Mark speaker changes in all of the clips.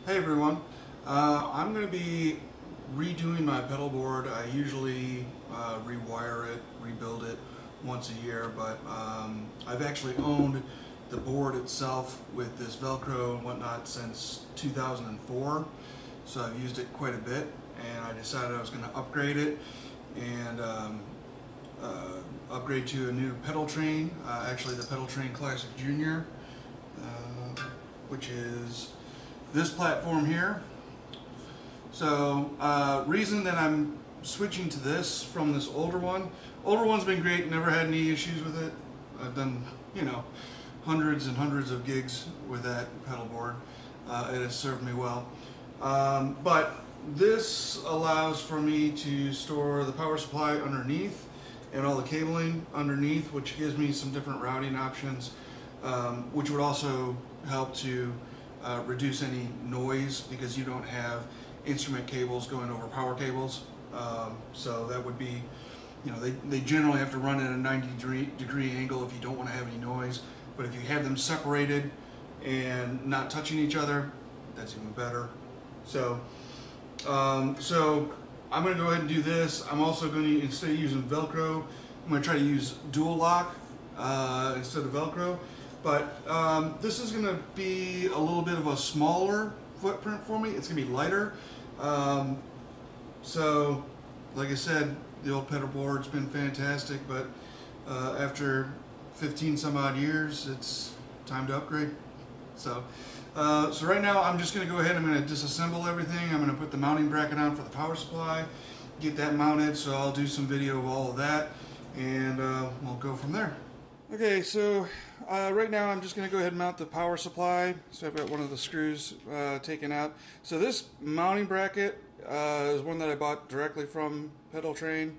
Speaker 1: Hey everyone, I'm going to be redoing my pedal board. I usually rewire it, rebuild it once a year, but I've actually owned the board itself with this Velcro and whatnot since 2004, so I've used it quite a bit, and I decided I was going to upgrade it and upgrade to a new pedal train, actually the Pedal Train Classic Junior, which is this platform here. So reason that I'm switching to this from this older one's been great, never had any issues with it. I've done, you know, hundreds and hundreds of gigs with that pedal board. It has served me well, but this allows for me to store the power supply underneath and all the cabling underneath, which gives me some different routing options, which would also help to reduce any noise, because you don't have instrument cables going over power cables. So that would be, you know, they generally have to run at a 90-degree angle if you don't want to have any noise. But if you have them separated and not touching each other, that's even better. So, so I'm going to go ahead and do this. I'm also going to, instead of using Velcro, I'm going to try to use dual lock instead of Velcro. But this is going to be a little bit of a smaller footprint for me. It's going to be lighter. So, like I said, the old pedal board's been fantastic, but after 15 some odd years, it's time to upgrade. So, so right now I'm just going to go ahead and I'm going to disassemble everything. I'm going to put the mounting bracket on for the power supply, get that mounted, so I'll do some video of all of that, and we'll go from there. Okay, so right now I'm just going to go ahead and mount the power supply. So I've got one of the screws taken out. So this mounting bracket is one that I bought directly from Pedal Train.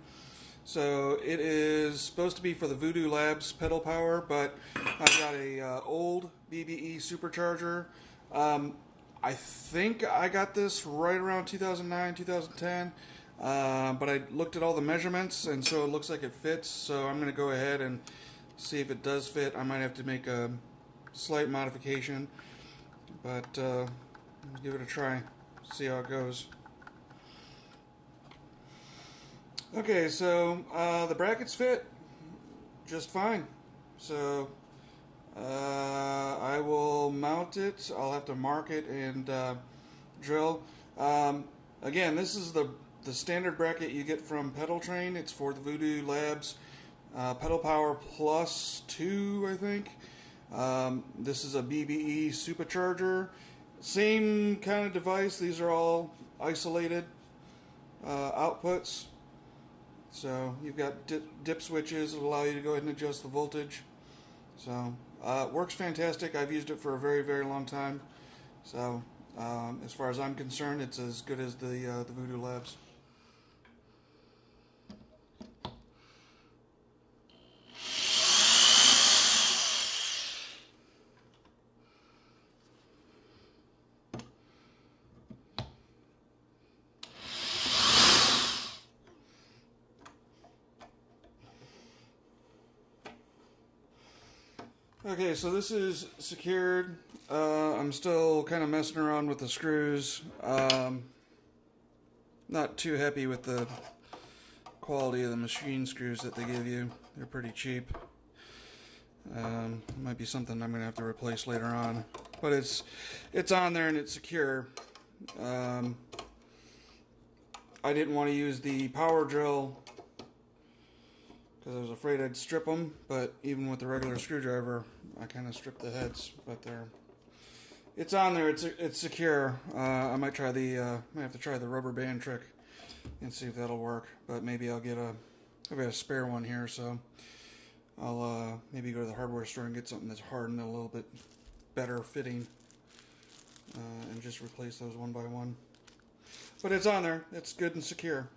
Speaker 1: So it is supposed to be for the Voodoo Labs pedal power, but I've got a old BBE supercharger. I think I got this right around 2009, 2010. But I looked at all the measurements, and so it looks like it fits. So I'm going to go ahead and see if it does fit. I might have to make a slight modification, but give it a try, see how it goes. Okay, so the brackets fit just fine. So I will mount it. I'll have to mark it and drill. Again, this is the standard bracket you get from Pedal Train. It's for the Voodoo Labs Pedal Power Plus 2, I think. This is a BBE supercharger. Same kind of device. These are all isolated outputs. So you've got dip switches that allow you to go ahead and adjust the voltage. So it works fantastic. I've used it for a very, very long time. So as far as I'm concerned, it's as good as the Voodoo Labs. Okay, so this is secured. I'm still kind of messing around with the screws. Not too happy with the quality of the machine screws that they give you. They're pretty cheap. Might be something I'm going to have to replace later on. But it's on there and it's secure. I didn't want to use the power drill because I was afraid I'd strip them, but even with the regular screwdriver, I kind of stripped the heads. But it's on there. It's secure. I might have to try the rubber band trick and see if that'll work. But maybe I've got a spare one here, so I'll maybe go to the hardware store and get something that's hardened a little bit better fitting, and just replace those one by one. But it's on there. It's good and secure.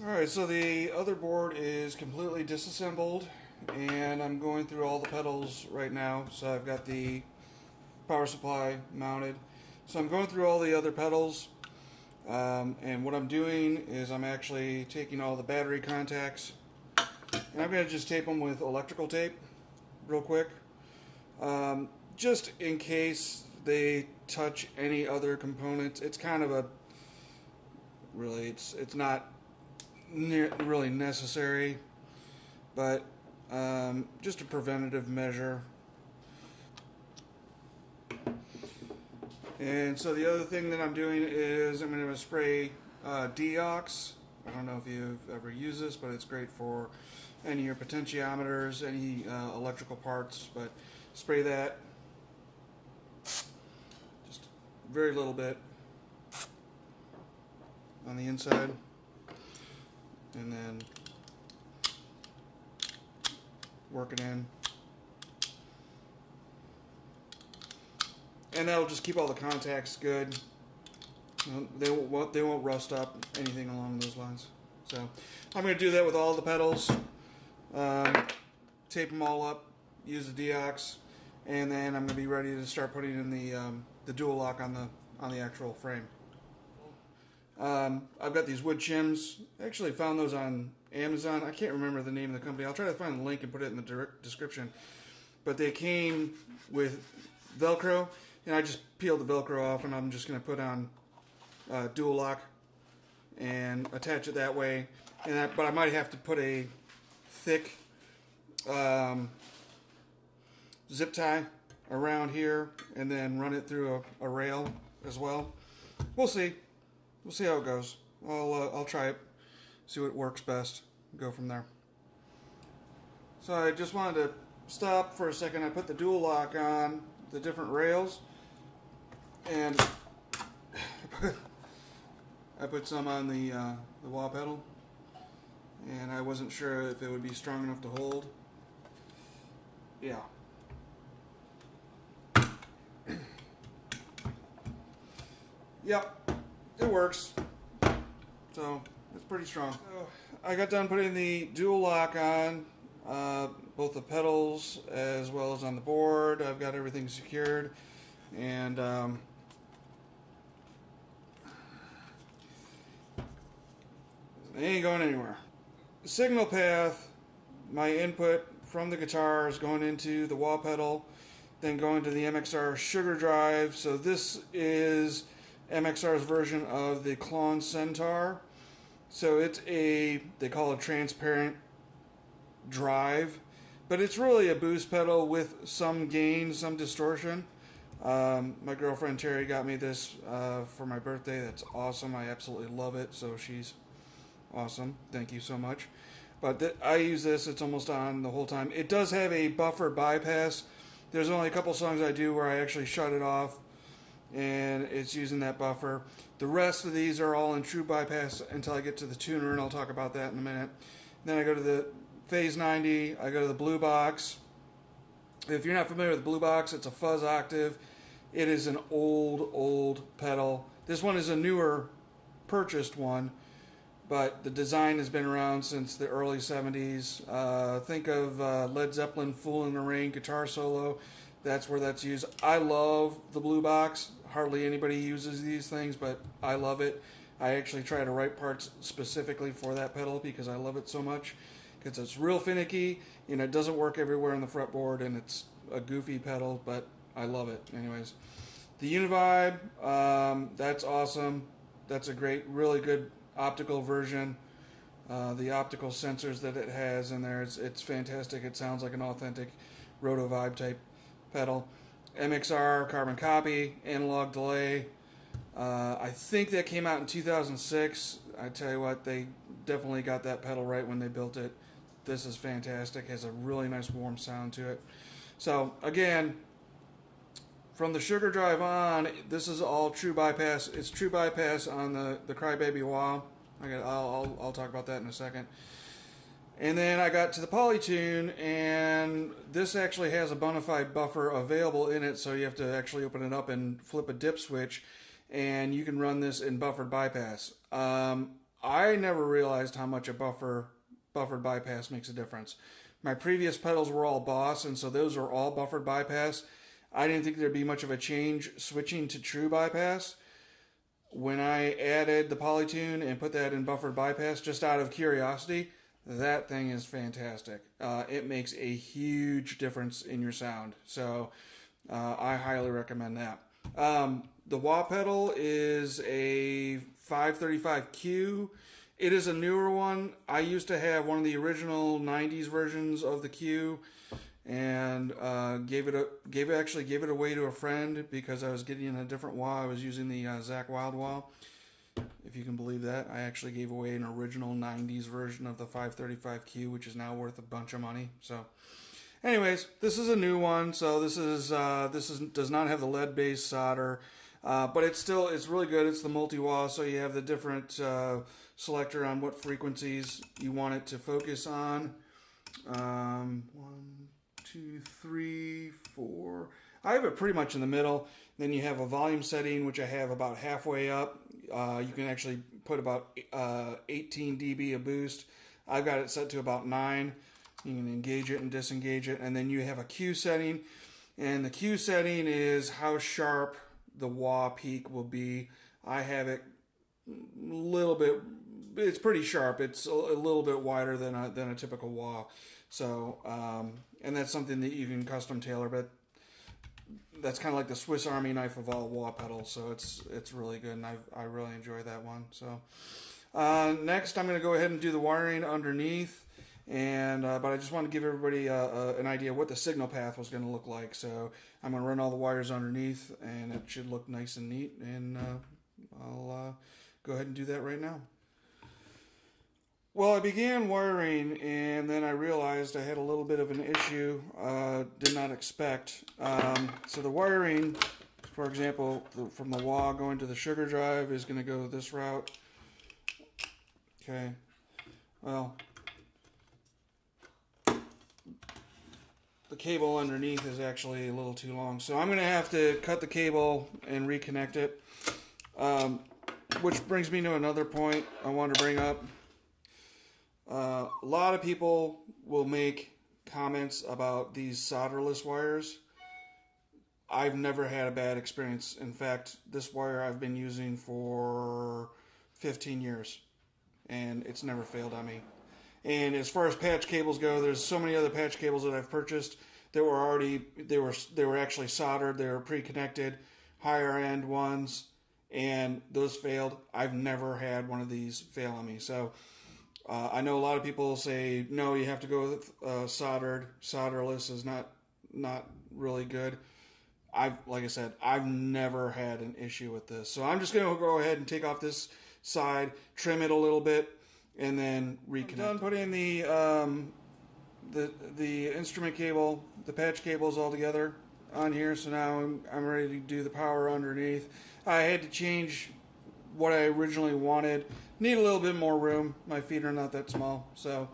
Speaker 1: Alright, so the other board is completely disassembled, and I'm going through all the pedals right now. So I've got the power supply mounted. So I'm going through all the other pedals, and what I'm doing is I'm actually taking all the battery contacts, and I'm going to just tape them with electrical tape real quick. just in case they touch any other components. It's kind of a really it's not really necessary, but just a preventative measure. And so the other thing that I'm doing is I'm going to spray Deox. I don't know if you've ever used this, but it's great for any of your potentiometers, any electrical parts. But spray that just very little bit on the inside, and then work it in. And that'll just keep all the contacts good. They won't rust up, anything along those lines. So I'm going to do that with all the pedals. Tape them all up, use the Deox, and then I'm going to be ready to start putting in the dual lock on the actual frame. I've got these wood shims. I actually found those on Amazon. I can't remember the name of the company. I'll try to find the link and put it in the direct description. But they came with Velcro, and I just peeled the Velcro off, and I'm just going to put on dual lock and attach it that way. But I might have to put a thick zip tie around here and then run it through a rail as well. We'll see. We'll see how it goes. I'll try it, see what works best, go from there. So I just wanted to stop for a second. I put the dual lock on the different rails, and I put some on the wah pedal, and I wasn't sure if it would be strong enough to hold. Yeah. Yep. It works, so it's pretty strong. So I got done putting the dual lock on both the pedals as well as on the board. I've got everything secured, and they ain't going anywhere. Signal path, my input from the guitar is going into the wah pedal, then going to the MXR sugar drive. So this is MXR's version of the Klon Centaur. So it's they call it transparent drive, but it's really a boost pedal with some gain, some distortion. My girlfriend Terry got me this for my birthday. That's awesome. I absolutely love it. So she's awesome. Thank you so much. But I use this. It's almost on the whole time. It does have a buffer bypass. There's only a couple songs I do where I actually shut it off, and it's using that buffer. The rest of these are all in true bypass until I get to the tuner, and I'll talk about that in a minute. Then I go to the Phase 90, I go to the Blue Box. If you're not familiar with the Blue Box, it's a fuzz octave. It is an old pedal. This one is a newer purchased one, but the design has been around since the early 70s. Think of Led Zeppelin Fool in the Rain guitar solo. That's where that's used. I love the Blue Box. Hardly anybody uses these things, but I love it. I actually try to write parts specifically for that pedal because I love it so much. Because it's real finicky, and it doesn't work everywhere on the fretboard, and it's a goofy pedal, but I love it. Anyways, the Univibe, that's awesome. That's a great, really good optical version. The optical sensors that it has in there, it's fantastic. It sounds like an authentic Rotovibe type pedal. MXR carbon copy, analog delay. I think that came out in 2006. I tell you what, they definitely got that pedal right when they built it. This is fantastic. Has a really nice warm sound to it. So again, from the sugar drive on, this is all true bypass. It's true bypass on the Crybaby Wah. I'll talk about that in a second. And then I got to the Polytune, and this actually has a bona fide buffer available in it, so you have to actually open it up and flip a dip switch, and you can run this in buffered bypass. I never realized how much a buffered bypass makes a difference. My previous pedals were all Boss, and so those are all buffered bypass. I didn't think there'd be much of a change switching to true bypass. When I added the Polytune and put that in buffered bypass, just out of curiosity, that thing is fantastic. It makes a huge difference in your sound. So I highly recommend that. The wah pedal is a 535Q. It is a newer one. I used to have one of the original 90s versions of the Q, and gave it away to a friend because I was getting a different wah. I was using the Zakk Wylde wah. If you can believe that, I actually gave away an original 90s version of the 535Q, which is now worth a bunch of money. So, anyways, this is a new one. So this does not have the lead-based solder, but it's really good. It's the multi-wah, so you have the different selector on what frequencies you want it to focus on. 1, 2, 3, 4. I have it pretty much in the middle. Then you have a volume setting, which I have about halfway up. You can actually put about 18 dB of boost. I've got it set to about 9. You can engage it and disengage it. And then you have a Q setting. And the Q setting is how sharp the wah peak will be. I have it a little bit, it's pretty sharp. It's a little bit wider than a typical wah. So, and that's something that you can custom tailor, but that's kind of like the Swiss Army knife of all wah pedals. So it's really good, and I really enjoy that one. So next, I'm going to go ahead and do the wiring underneath, and but I just want to give everybody an idea of what the signal path was going to look like. So I'm going to run all the wires underneath, and it should look nice and neat. And I'll go ahead and do that right now. Well, I began wiring, and then I realized I had a little bit of an issue, did not expect. So the wiring, for example, from the wah going to the sugar drive is going to go this route. Okay, well, the cable underneath is actually a little too long, so I'm going to have to cut the cable and reconnect it, which brings me to another point I wanted to bring up. A lot of people will make comments about these solderless wires. I've never had a bad experience. In fact, this wire I've been using for 15 years, and it's never failed on me. And as far as patch cables go, there's so many other patch cables that I've purchased that were already, they were actually soldered, they were pre-connected, higher end ones, and those failed. I've never had one of these fail on me. So I know a lot of people say, no, you have to go with soldered. Solderless is not really good. Like I said, I've never had an issue with this. So I'm just going to go ahead and take off this side, trim it a little bit, and then reconnect. I'm done putting the instrument cable, the patch cables all together on here. So now I'm ready to do the power underneath. I had to change what I originally wanted. Need a little bit more room. My feet are not that small. So,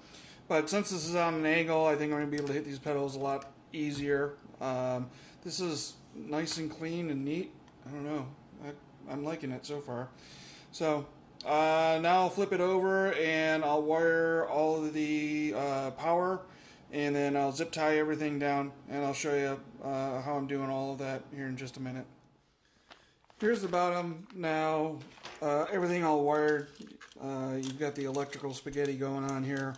Speaker 1: but since this is on an angle, I think I'm going to be able to hit these pedals a lot easier. This is nice and clean and neat. I don't know. I'm liking it so far. So now I'll flip it over and I'll wire all of the power, and then I'll zip tie everything down, and I'll show you how I'm doing all of that here in just a minute. Here's the bottom now. Everything all wired. You've got the electrical spaghetti going on here.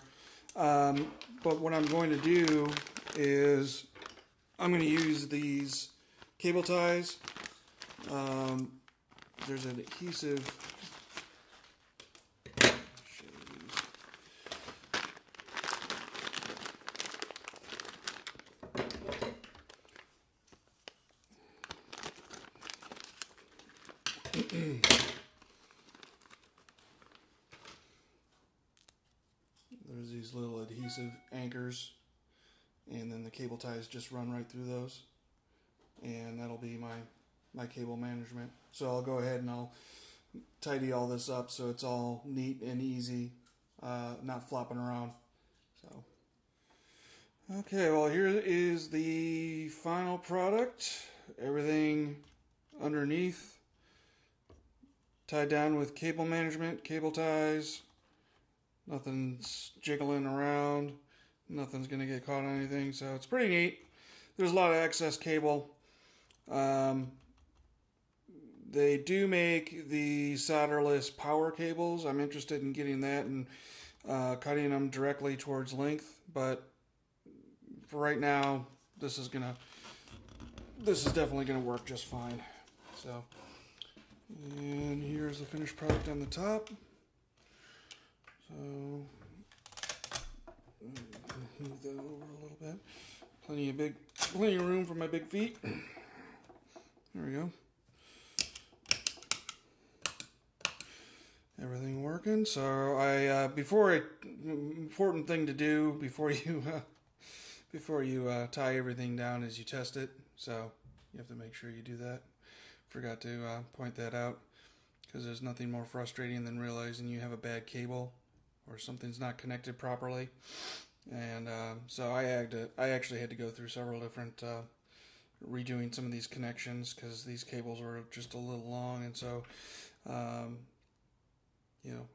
Speaker 1: But what I'm going to do is I'm going to use these cable ties. There's an adhesive. There's these little adhesive anchors, and then the cable ties just run right through those, and that'll be my cable management. So I'll go ahead and I'll tidy all this up so it's all neat and easy, not flopping around. So okay, well, here is the final product. Everything underneath tied down with cable management, cable ties. Nothing's jiggling around. Nothing's going to get caught on anything. So it's pretty neat. There's a lot of excess cable. They do make the solderless power cables. I'm interested in getting that and cutting them directly towards length. But for right now, this is definitely going to work just fine. So, and here's the finished product on the top. So, move that over a little bit. Plenty of room for my big feet. There we go. Everything working. So important thing to do before you tie everything down is you test it. So you have to make sure you do that. Forgot to point that out, because there's nothing more frustrating than realizing you have a bad cable or something's not connected properly. And so I actually had to go through several different redoing some of these connections, because these cables were just a little long. And so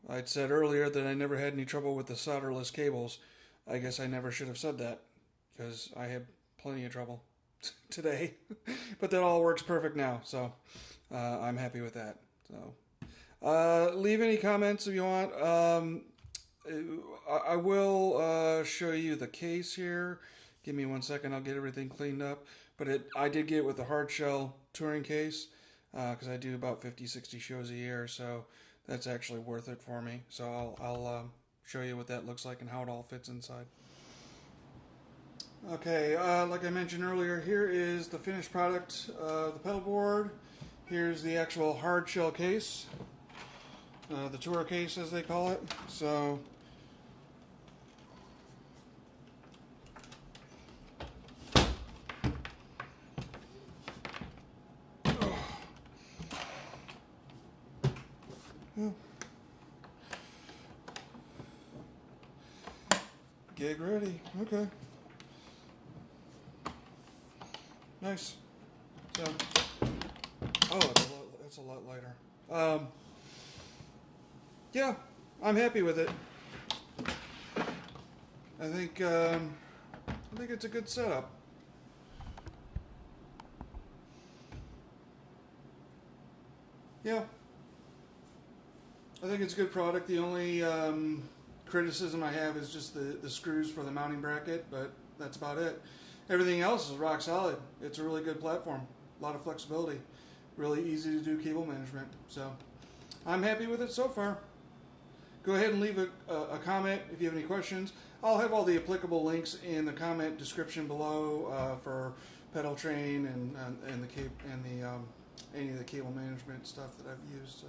Speaker 1: I'd said earlier that I never had any trouble with the solderless cables. I guess I never should have said that, because I had plenty of trouble today. But that all works perfect now, so I'm happy with that. So leave any comments if you want. I will show you the case here. Give me 1 second, I'll get everything cleaned up. But I did get it with the hard shell touring case, because I do about 50-60 shows a year, so that's actually worth it for me. So I'll show you what that looks like and how it all fits inside. Okay, like I mentioned earlier, here is the finished product of the pedal board. Here's the actual hard shell case, the tour case as they call it. So gig ready. Okay. Nice. So, that's a lot lighter. Yeah, I'm happy with it. I think it's a good setup. Yeah, I think it's a good product. The only criticism I have is just the screws for the mounting bracket, but that's about it. Everything else is rock solid. It's a really good platform. A lot of flexibility. Really easy to do cable management. So I'm happy with it so far. Go ahead and leave a comment if you have any questions. I'll have all the applicable links in the comment description below for Pedal Train and any of the cable management stuff that I've used. So.